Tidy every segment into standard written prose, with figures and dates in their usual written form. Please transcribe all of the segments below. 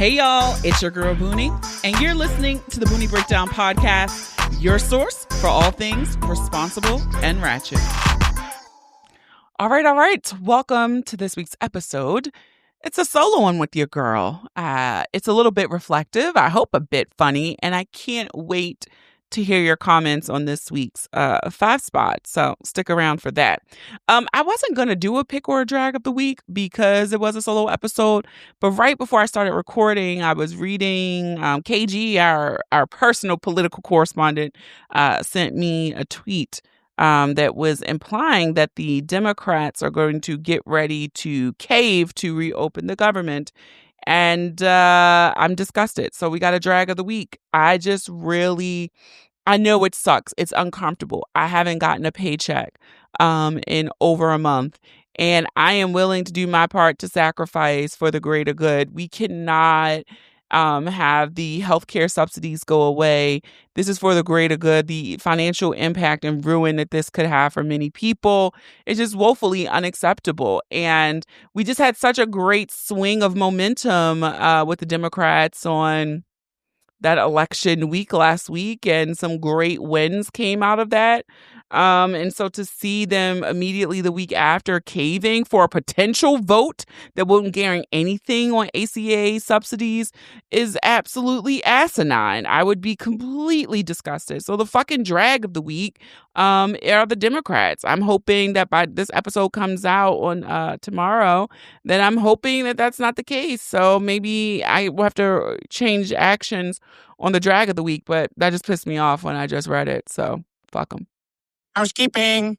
Hey y'all, it's your girl Boonie, and you're listening to the Boonie Breakdown Podcast, your source for all things responsible and ratchet. All right. Welcome to this week's episode. It's a solo one with your girl. It's a little bit reflective, I hope a bit funny, and I can't wait to hear your comments on this week's 5 spot. So stick around for that. I wasn't going to do a pick or a drag of the week because it was a solo episode. But right before I started recording, I was reading KG, our personal political correspondent, sent me a tweet that was implying that the Democrats are going to get ready to cave to reopen the government. And I'm disgusted. So we got a drag of the week. I know it sucks. It's uncomfortable. I haven't gotten a paycheck in over a month. And I am willing to do my part to sacrifice for the greater good. We cannot have the healthcare subsidies go away. This is for the greater good. The financial impact and ruin that this could have for many people is just woefully unacceptable. And we just had such a great swing of momentum with the Democrats on that election week last week, and some great wins came out of that. And so to see them immediately the week after caving for a potential vote that wouldn't guarantee anything on ACA subsidies is absolutely asinine. I would be completely disgusted. So the fucking drag of the week are the Democrats. I'm hoping that by this episode comes out on tomorrow, then I'm hoping that that's not the case. So maybe I will have to change actions on the drag of the week, but that just pissed me off when I just read it. So fuck them. Housekeeping.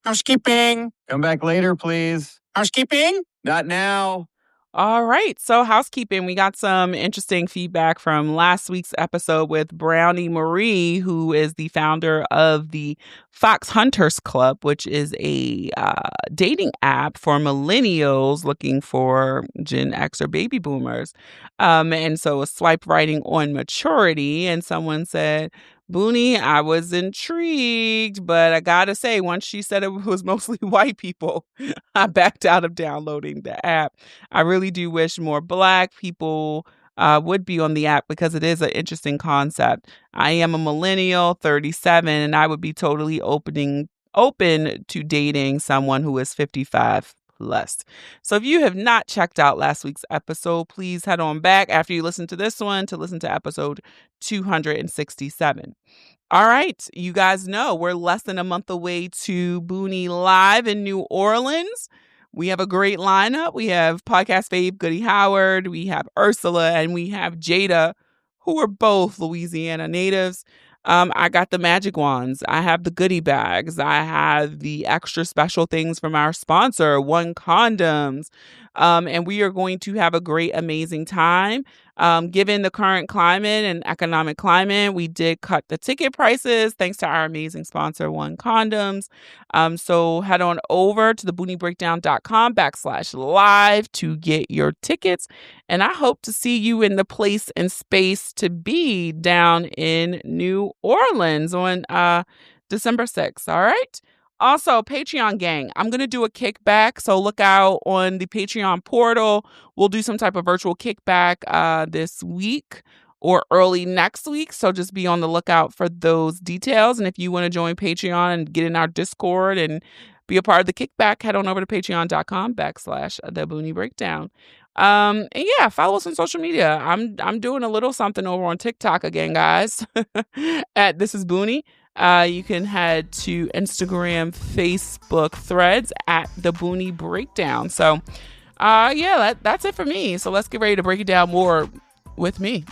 Come back later, please. Housekeeping? Not now. All right. So housekeeping, we got some interesting feedback from last week's episode with Brownie Marie, who is the founder of the Fox Hunters Club, which is a dating app for millennials looking for Gen X or baby boomers. And so a swipe writing on maturity. And someone said, Boonie, I was intrigued, but I gotta say, once she said it was mostly white people, I backed out of downloading the app. I really do wish more Black people would be on the app because it is an interesting concept. I am a millennial, 37, and I would be totally open to dating someone who is 55 plus. So if you have not checked out last week's episode, please head on back after you listen to this one to listen to episode 267. All right, you guys know we're less than a month away to Boonie Live in New Orleans. We have a great lineup. We have podcast fave Goody Howard, we have Ursula, and we have Jada, who are both Louisiana natives. I got the magic wands. I have the goodie bags. I have the extra special things from our sponsor, One Condoms. And we are going to have a great, amazing time. Given the current climate and economic climate, we did cut the ticket prices thanks to our amazing sponsor, One Condoms. So head on over to theboonieBreakdown.com/live to get your tickets. And I hope to see you in the place and space to be down in New Orleans on December 6th. All right. Also, Patreon gang, I'm going to do a kickback. So look out on the Patreon portal. We'll do some type of virtual kickback this week or early next week. So just be on the lookout for those details. And if you want to join Patreon and get in our Discord and be a part of the kickback, head on over to patreon.com/theboonieBreakdown. And yeah, follow us on social media. I'm doing a little something over on TikTok again, guys. At This Is Boonie. You can head to Instagram, Facebook, Threads at The Boonie Breakdown. So, yeah, that's it for me. So let's get ready to break it down more with me.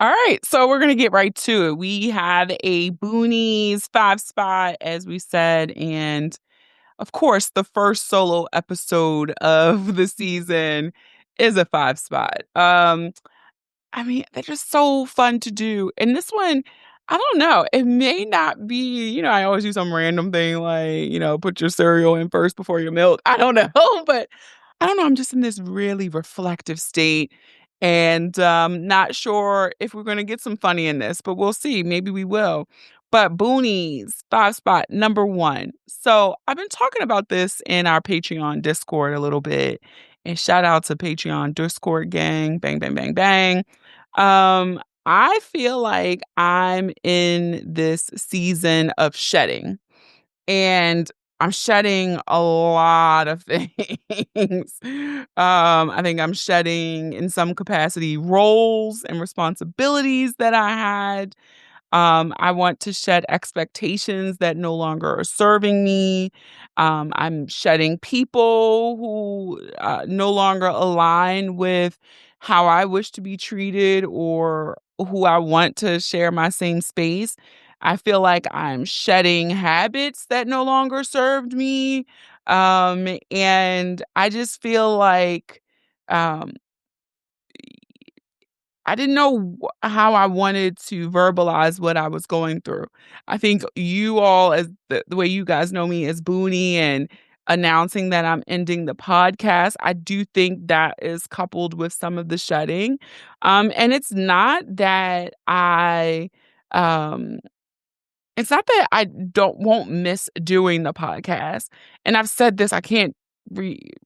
All right, so we're going to get right to it. We have a Boonies 5 spot, as we said, and of course, the first solo episode of the season is a 5 spot. I mean, they're just so fun to do. And this one, I don't know, it may not be, I always do some random thing like, put your cereal in first before your milk. I don't know, but I don't know. I'm just in this really reflective state and not sure if we're going to get some funny in this, but we'll see. Maybe we will. But Boonies, 5 spot, number one. So I've been talking about this in our Patreon Discord a little bit. And shout out to Patreon Discord gang. Bang, bang, bang, bang. I feel like I'm in this season of shedding. And I'm shedding a lot of things. I think I'm shedding in some capacity roles and responsibilities that I had. I want to shed expectations that no longer are serving me. I'm shedding people who no longer align with how I wish to be treated or who I want to share my same space. I feel like I'm shedding habits that no longer served me. And I just feel like um, I didn't know how I wanted to verbalize what I was going through. I think you all, as the way you guys know me, as Boonie and announcing that I'm ending the podcast, I do think that is coupled with some of the shedding. And um, it's not that I won't miss doing the podcast. And I've said this, I can't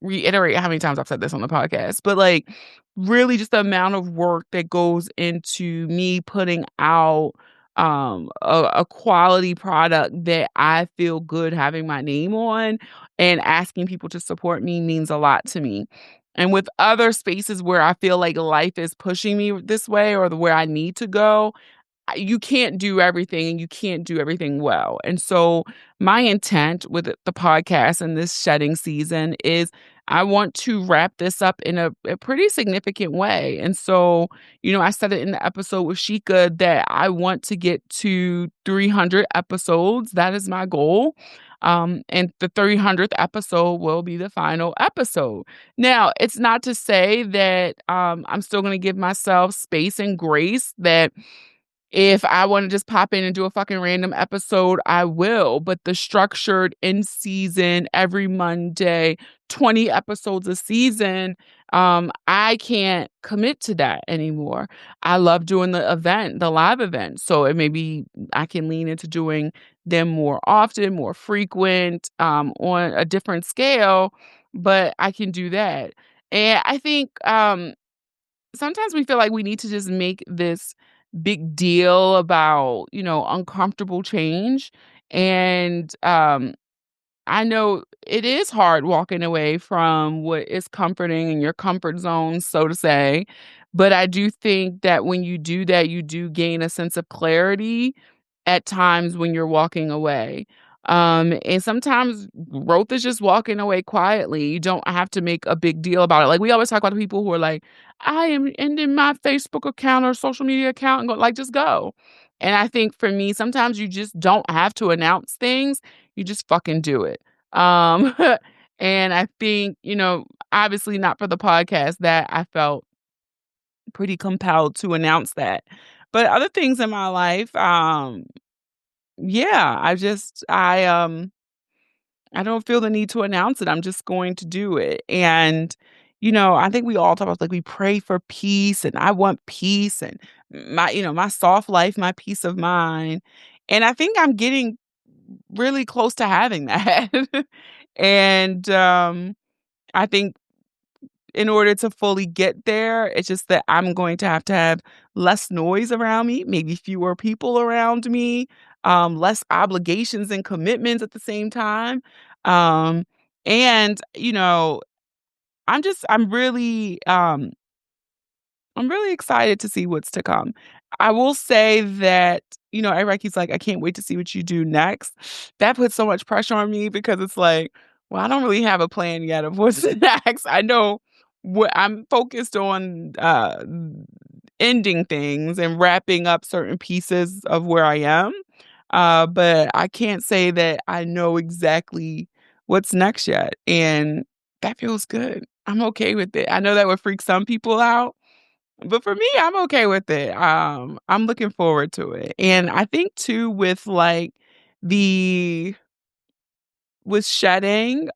reiterate how many times I've said this on the podcast, but like really just the amount of work that goes into me putting out a quality product that I feel good having my name on and asking people to support me means a lot to me. And with other spaces where I feel like life is pushing me this way or where I need to go, you can't do everything and you can't do everything well. And so my intent with the podcast and this shedding season is I want to wrap this up in a pretty significant way. And so, I said it in the episode with Sheikah that I want to get to 300 episodes. That is my goal. And the 300th episode will be the final episode. Now, it's not to say that I'm still going to give myself space and grace that if I wanna just pop in and do a fucking random episode, I will, but the structured in season, every Monday, 20 episodes a season, I can't commit to that anymore. I love doing the live event, so it maybe I can lean into doing them more often, more frequent, on a different scale, but I can do that. And I think, sometimes we feel like we need to just make this big deal about, uncomfortable change. And I know it is hard walking away from what is comforting in your comfort zone, so to say. But I do think that when you do that, you do gain a sense of clarity at times when you're walking away. And sometimes growth is just walking away quietly. You don't have to make a big deal about it. Like we always talk about the people who are like, I am ending my Facebook account or social media account and go, like, just go. And I think for me, sometimes you just don't have to announce things. You just fucking do it. Um, and I think, obviously not for the podcast that I felt pretty compelled to announce that. But other things in my life, yeah, I don't feel the need to announce it. I'm just going to do it. And, I think we all talk about like we pray for peace and I want peace and my soft life, my peace of mind. And I think I'm getting really close to having that. And I think in order to fully get there, it's just that I'm going to have less noise around me, maybe fewer people around me, less obligations and commitments at the same time. Um, and I'm really I'm really excited to see what's to come. I will say that, everybody keeps like, I can't wait to see what you do next. That puts so much pressure on me because it's like, well, I don't really have a plan yet of what's next. I know what I'm focused on ending things and wrapping up certain pieces of where I am. But I can't say that I know exactly what's next yet. And that feels good. I'm okay with it. I know that would freak some people out, but for me, I'm okay with it. I'm looking forward to it. And I think too with like the with shedding,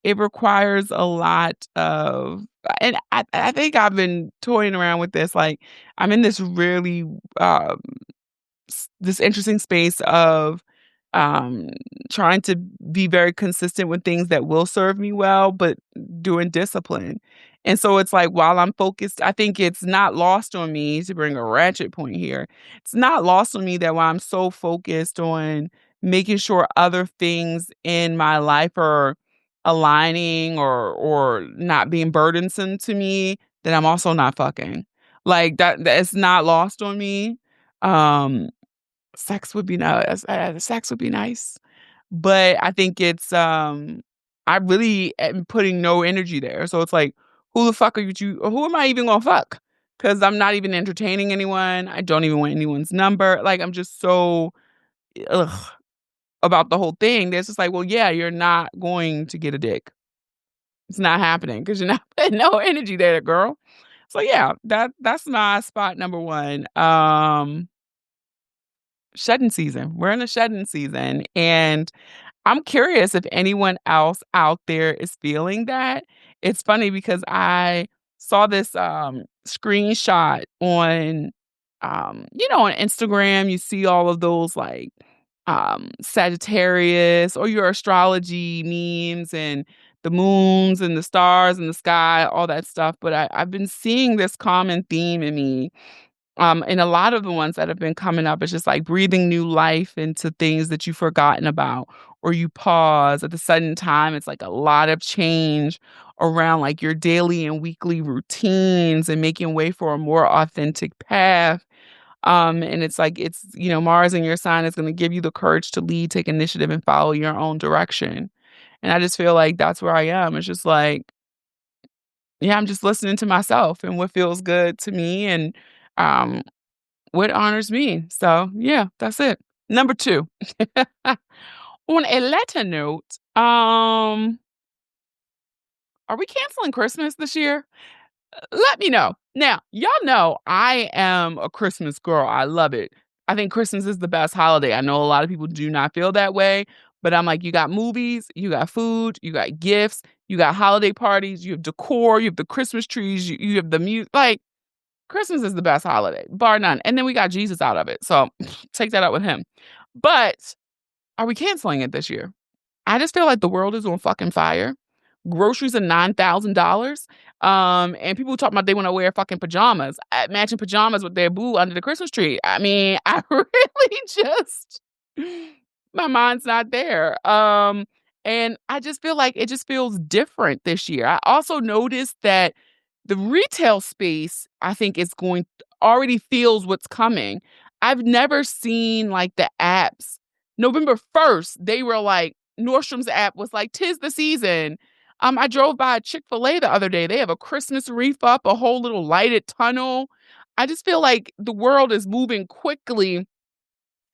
it requires a lot of and I think I've been toying around with this. Like I'm in this really this interesting space of um trying to be very consistent with things that will serve me well, but doing discipline. And so it's like while I'm focused, I think it's not lost on me, to bring a ratchet point here. It's not lost on me that while I'm so focused on making sure other things in my life are aligning or not being burdensome to me, that I'm also not fucking. Like that's not lost on me. Um Sex would be nice. Sex would be nice, but I think it's I really am putting no energy there. So it's like, who the fuck are you? Who am I even gonna fuck? Because I'm not even entertaining anyone. I don't even want anyone's number. Like I'm just so ugh, about the whole thing. That's just like, well, yeah, you're not going to get a dick. It's not happening because you're not putting no energy there, girl. So yeah, that's my spot number one. Shedding season. We're in a shedding season. And I'm curious if anyone else out there is feeling that. It's funny because I saw this screenshot on on Instagram. You see all of those like Sagittarius or your astrology memes and the moons and the stars and the sky, all that stuff. But I've been seeing this common theme in me, and a lot of the ones that have been coming up is just like breathing new life into things that you've forgotten about, or you pause at the sudden time. It's like a lot of change around like your daily and weekly routines and making way for a more authentic path. And it's like Mars in your sign is going to give you the courage to lead, take initiative, and follow your own direction. And I just feel like that's where I am. It's just like, yeah, I'm just listening to myself and what feels good to me and um what honors me. So yeah, that's it. Number two. On a lighter note, are we canceling Christmas this year? Let me know. Now, y'all know I am a Christmas girl. I love it. I think Christmas is the best holiday. I know a lot of people do not feel that way, but I'm like, you got movies, you got food, you got gifts, you got holiday parties, you have decor, you have the Christmas trees, you have the music. Like, Christmas is the best holiday, bar none. And then we got Jesus out of it. So take that out with him. But are we canceling it this year? I just feel like the world is on fucking fire. Groceries are $9,000. And people talking about they want to wear fucking pajamas, matching pajamas with their boo under the Christmas tree. I mean, I really just my mind's not there. And I just feel like it just feels different this year. I also noticed that the retail space, I think, is going already feels what's coming. I've never seen like the apps. November 1st, they were like, Nordstrom's app was like, "'Tis the season." I drove by Chick-fil-A the other day. They have a Christmas wreath up, a whole little lighted tunnel. I just feel like the world is moving quickly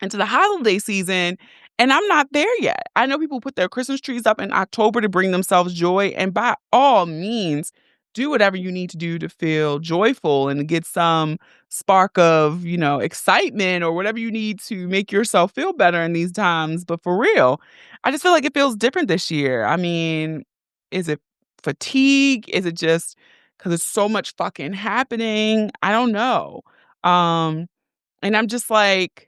into the holiday season, and I'm not there yet. I know people put their Christmas trees up in October to bring themselves joy, and by all means, do whatever you need to do to feel joyful and to get some spark of, excitement or whatever you need to make yourself feel better in these times. But for real, I just feel like it feels different this year. I mean, is it fatigue? Is it just because there's so much fucking happening? I don't know. Um, and I'm just like,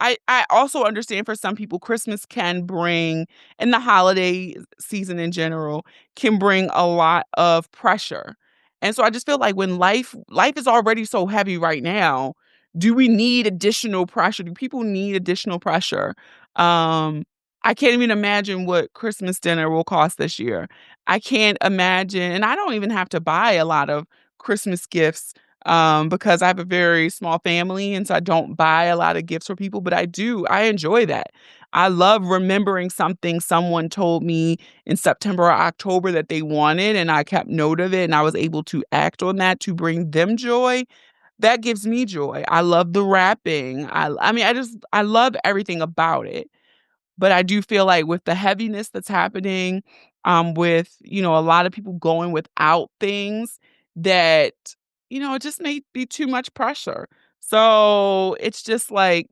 I also understand for some people, Christmas can bring, and the holiday season in general, can bring a lot of pressure. And so I just feel like when life is already so heavy right now, do we need additional pressure? Do people need additional pressure? Um, I can't even imagine what Christmas dinner will cost this year. I can't imagine, and I don't even have to buy a lot of Christmas gifts because I have a very small family, and so I don't buy a lot of gifts for people, but I enjoy that. I love remembering something someone told me in September or October that they wanted, and I kept note of it, and I was able to act on that to bring them joy. That gives me joy. I love the wrapping. I mean, I love everything about it. But I do feel like with the heaviness that's happening, with, a lot of people going without things that, it just may be too much pressure. So it's just like,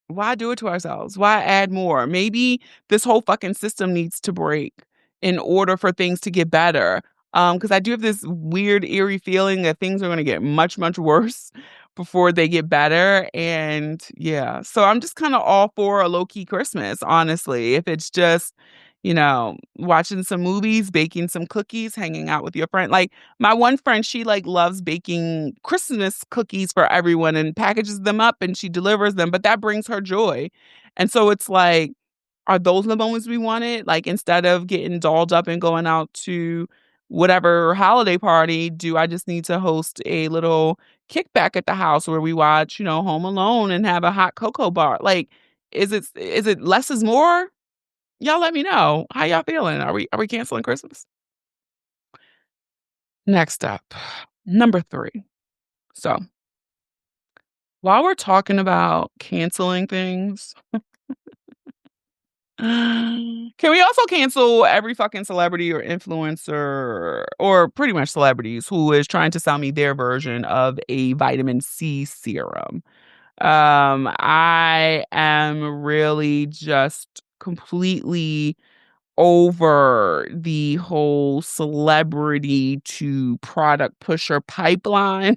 why do it to ourselves? Why add more? Maybe this whole fucking system needs to break in order for things to get better. Because I do have this weird, eerie feeling that things are going to get much, much worse before they get better. And yeah, so I'm just kind of all for a low key Christmas, honestly. If it's just, watching some movies, baking some cookies, hanging out with your friend. Like my one friend, she like loves baking Christmas cookies for everyone and packages them up and she delivers them, but that brings her joy. And so it's like, are those the moments we wanted? Like instead of getting dolled up and going out to whatever holiday party, do I just need to host a little kickback at the house where we watch, Home Alone and have a hot cocoa bar? Like, is it less is more? Y'all let me know. How y'all feeling? Are we canceling Christmas? Next up, number 3. So while we're talking about canceling things, can we also cancel every fucking celebrity or influencer or pretty much celebrities who is trying to sell me their version of a vitamin C serum? I am really just completely over the whole celebrity to product pusher pipeline.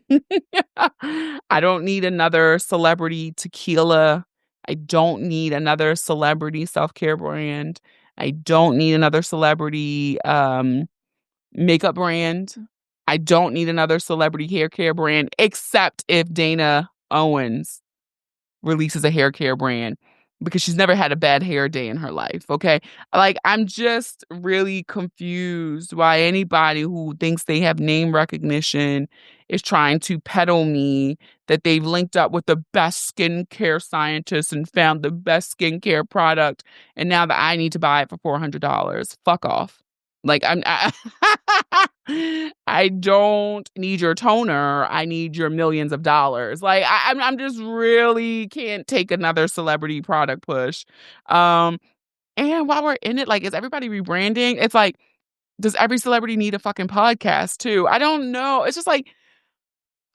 I don't need another celebrity tequila. I don't need another celebrity self-care brand. I don't need another celebrity makeup brand. I don't need another celebrity hair care brand except if Dana Owens releases a hair care brand because she's never had a bad hair day in her life, okay? Like, I'm just really confused why anybody who thinks they have name recognition is trying to peddle me that they've linked up with the best skincare scientists and found the best skincare product, and now that I need to buy it for $400. Fuck off. Like, I don't need your toner. I need your millions of dollars. Like I'm just really can't take another celebrity product push. Um, and while we're in it, like, is everybody rebranding? It's like, does every celebrity need a fucking podcast too? I don't know. It's just like,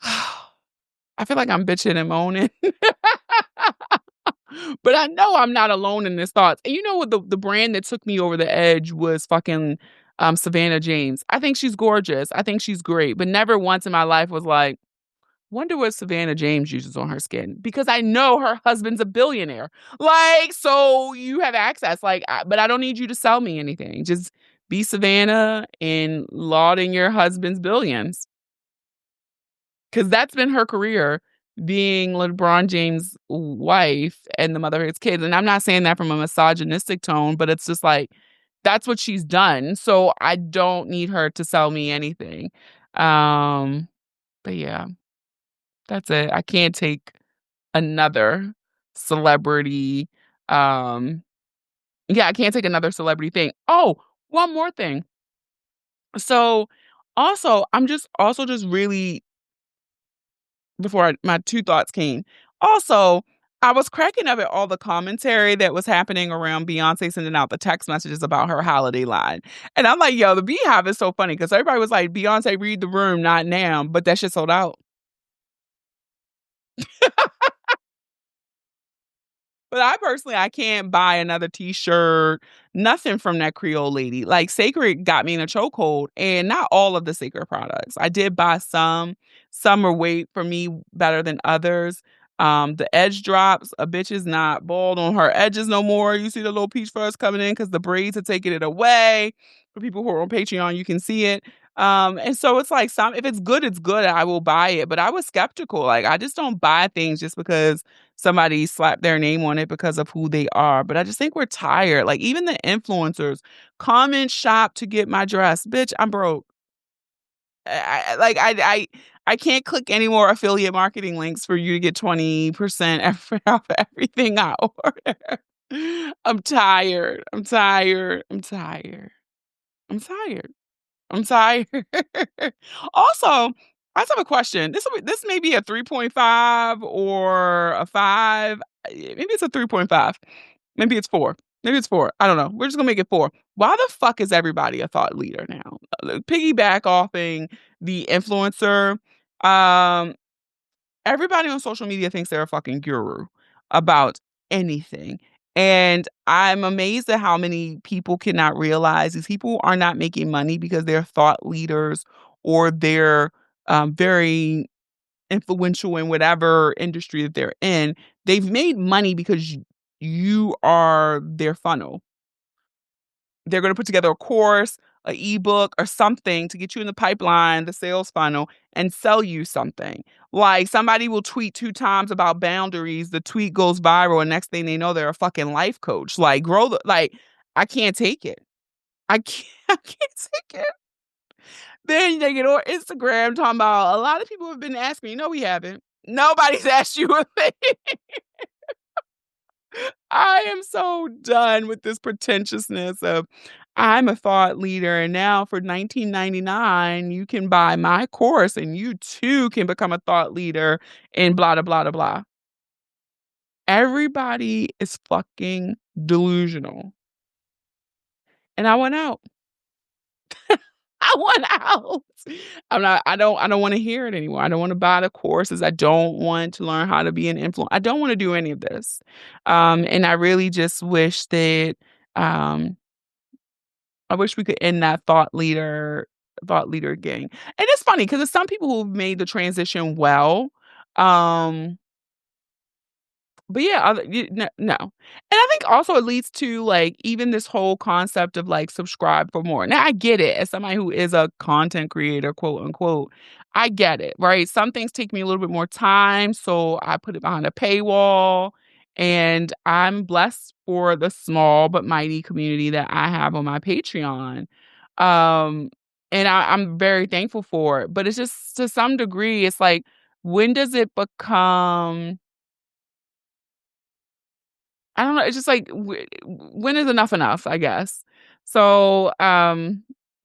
I feel like I'm bitching and moaning. But I know I'm not alone in this thoughts. And you know what, the brand that took me over the edge was fucking Savannah James. I think she's gorgeous. I think she's great. But never once in my life was like, wonder what Savannah James uses on her skin. Because I know her husband's a billionaire. Like, so you have access. Like, but I don't need you to sell me anything. Just be Savannah and lauding your husband's billions. Because that's been her career, being LeBron James' wife and the mother of his kids. And I'm not saying that from a misogynistic tone, but it's just like, that's what she's done. So I don't need her to sell me anything. Um, but yeah, that's it. I can't take another celebrity. Um, yeah, I can't take another celebrity thing. Oh, one more thing. So also, I'm just also just really before my 2 thoughts came. Also, I was cracking up at all the commentary that was happening around Beyonce sending out the text messages about her holiday line. And I'm like, yo, the Beehive is so funny because everybody was like, Beyonce, read the room, not now. But that shit sold out. But I personally, I can't buy another T-shirt, nothing from that Creole lady. Like Sacred got me in a chokehold, and not all of the Sacred products. I did buy some. Some are way for me better than others. The edge drops. A bitch is not bald on her edges no more. You see the little peach fuzz coming in because the braids are taking it away. For people who are on Patreon, you can see it. And so it's like some if it's good, it's good. I will buy it. But I was skeptical. Like I just don't buy things just because somebody slapped their name on it because of who they are. But I just think we're tired. Like even the influencers comment shop to get my dress. Bitch, I'm broke. I can't click any more affiliate marketing links for you to get 20% off everything I order. I'm tired. I'm tired. I'm tired. I'm tired. I'm tired. Also, I just have a question. This may be a 3.5 or a 5. Maybe it's a 3.5. Maybe it's 4. Maybe it's 4. I don't know. We're just gonna make it 4. Why the fuck is everybody a thought leader now? Piggyback offing the influencer. Um, Everybody on social media thinks they're a fucking guru about anything. And I'm amazed at how many people cannot realize these people are not making money because they're thought leaders or they're very influential in whatever industry that they're in, they've made money because you are their funnel. They're gonna put together a course, a ebook, or something to get you in the pipeline, the sales funnel, and sell you something. Like, somebody will tweet 2 times about boundaries, the tweet goes viral, and next thing they know, they're a fucking life coach. Like, I can't take it. I can't I can't take it. Then they get on Instagram talking about, "A lot of people have been asking me." No, we haven't. Nobody's asked you a thing. I am so done with this pretentiousness of, "I'm a thought leader, and now for 19.99, you can buy my course, and you too can become a thought leader," and blah, da, blah, da, blah. Everybody is fucking delusional. And I want out. I want out. I don't wanna hear it anymore. I don't wanna buy the courses. I don't want to learn how to be an influencer. I don't wanna do any of this. And I really just wish that, um I wish we could end that thought leader gang. And it's funny because there's some people who've made the transition well. Um but yeah, no. And I think also it leads to, like, even this whole concept of, like, subscribe for more. Now I get it as somebody who is a content creator, quote unquote. I get it, right? Some things take me a little bit more time, so I put it behind a paywall. And I'm blessed for the small but mighty community that I have on my Patreon. Um, and I'm very thankful for it. But it's just, to some degree, it's like, when does it become, I don't know, it's just like, when is enough enough, I guess. So,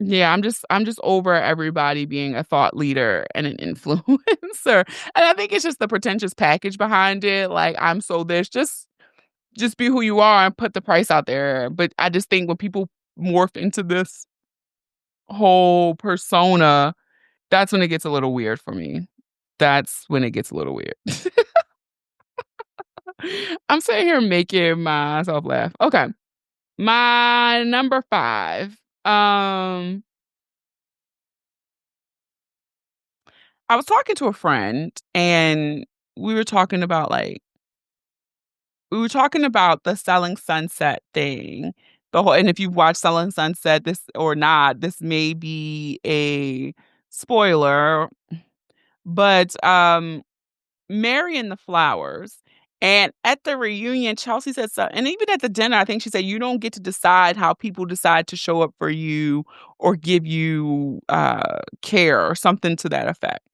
yeah, I'm just over everybody being a thought leader and an influencer. And I think it's just the pretentious package behind it. Like, I'm so this, just be who you are and put the price out there. But I just think when people morph into this whole persona, that's when it gets a little weird for me. That's when it gets a little weird. I'm sitting here making myself laugh. Okay. My number 5. I was talking to a friend, and we were talking about, like, the Selling Sunset thing. The whole, and if you've watched Selling Sunset, this or not, this may be a spoiler, but, Mary and the Flowers. And at the reunion, Chelsea said so, and even at the dinner, I think she said, "You don't get to decide how people decide to show up for you or give you, care," or something to that effect.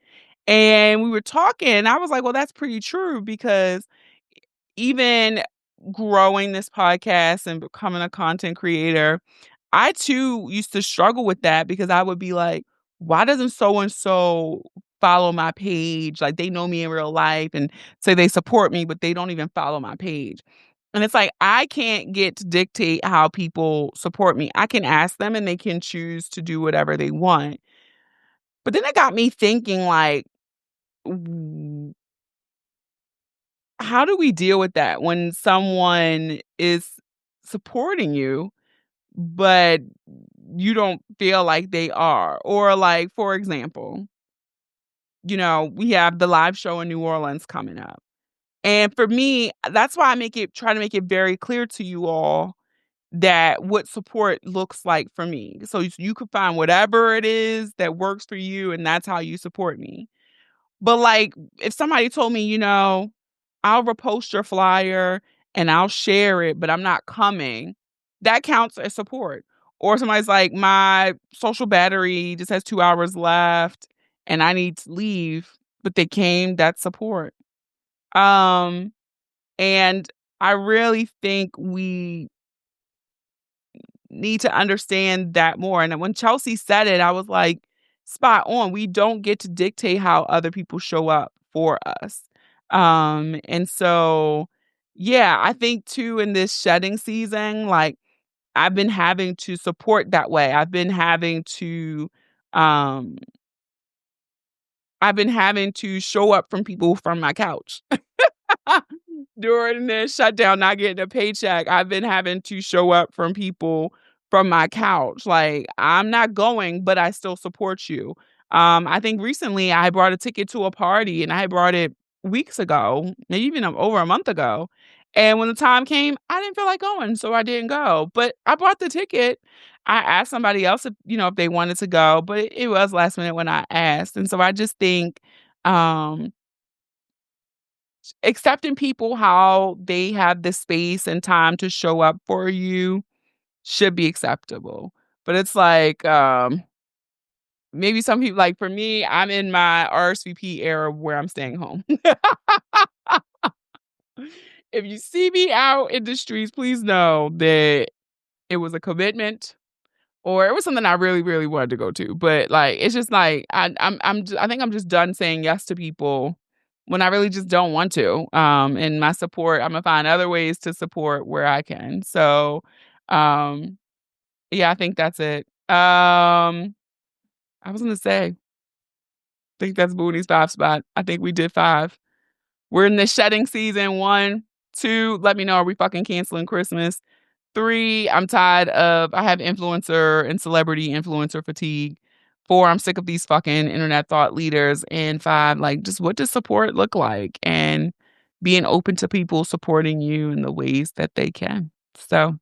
And we were talking, and I was like, "Well, that's pretty true," because even growing this podcast and becoming a content creator, I too used to struggle with that because I would be like, "Why doesn't so and so follow my page? Like, they know me in real life and say they support me, but they don't even follow my page." And it's like, I can't get to dictate how people support me. I can ask them and they can choose to do whatever they want. But then it got me thinking, like, w how do we deal with that when someone is supporting you, but you don't feel like they are? Or, like, for example, we have the live show in New Orleans coming up. And for me, that's why try to make it very clear to you all that what support looks like for me. So you could find whatever it is that works for you, and that's how you support me. But, like, if somebody told me, "I'll repost your flyer and I'll share it, but I'm not coming," that counts as support. Or somebody's like, "My social battery just has 2 hours left and I need to leave," but they came, that's support. Um, and I really think we need to understand that more. And when Chelsea said it, I was like, spot on. We don't get to dictate how other people show up for us. And so, yeah, I think too in this shedding season, like, I've been having to support that way. Um, I've been having to show up from people from my couch. During this shutdown, not getting a paycheck, I've been having to show up from people from my couch. Like, I'm not going, but I still support you. I think recently I brought a ticket to a party and I brought it weeks ago, maybe even over a month ago. And when the time came, I didn't feel like going, so I didn't go. But I bought the ticket. I asked somebody else if they wanted to go, but it was last minute when I asked. And so I just think um accepting people how they have the space and time to show up for you should be acceptable. But it's like maybe some people, like for me, I'm in my RSVP era where I'm staying home. If you see me out in the streets, please know that it was a commitment or it was something I really, really wanted to go to. But like, it's just like I think I'm just done saying yes to people when I really just don't want to. And my support, I'm gonna find other ways to support where I can. So, um, yeah, I think that's it. I was gonna say, I think that's Boonie's 5 spot. I think we did 5. We're in the shedding season. 1, 2, let me know, are we fucking canceling Christmas? 3, I have influencer and celebrity influencer fatigue. 4, I'm sick of these fucking internet thought leaders. And 5, like, just what does support look like? And being open to people supporting you in the ways that they can. So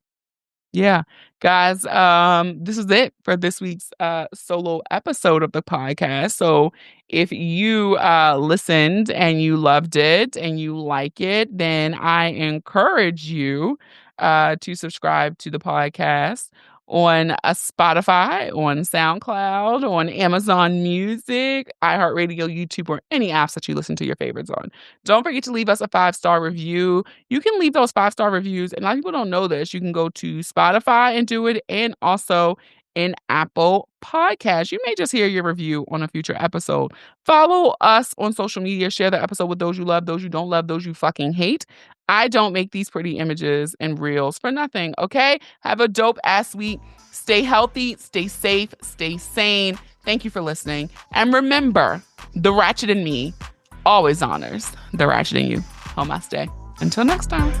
yeah. Guys, this is it for this week's solo episode of the podcast. So if you listened and you loved it and you like it, then I encourage you to subscribe to the podcast on Spotify, on SoundCloud, on Amazon Music, iHeartRadio, YouTube, or any apps that you listen to your favorites on. Don't forget to leave us a 5-star review. You can leave those 5-star reviews, and a lot of people don't know this. You can go to Spotify and do it, and also in Apple Podcasts. You may just hear your review on a future episode. Follow us on social media. Share the episode with those you love, those you don't love, those you fucking hate. I don't make these pretty images and reels for nothing, okay? Have a dope-ass week. Stay healthy, stay safe, stay sane. Thank you for listening. And remember, the ratchet in me always honors the ratchet in you. Namaste. Until next time.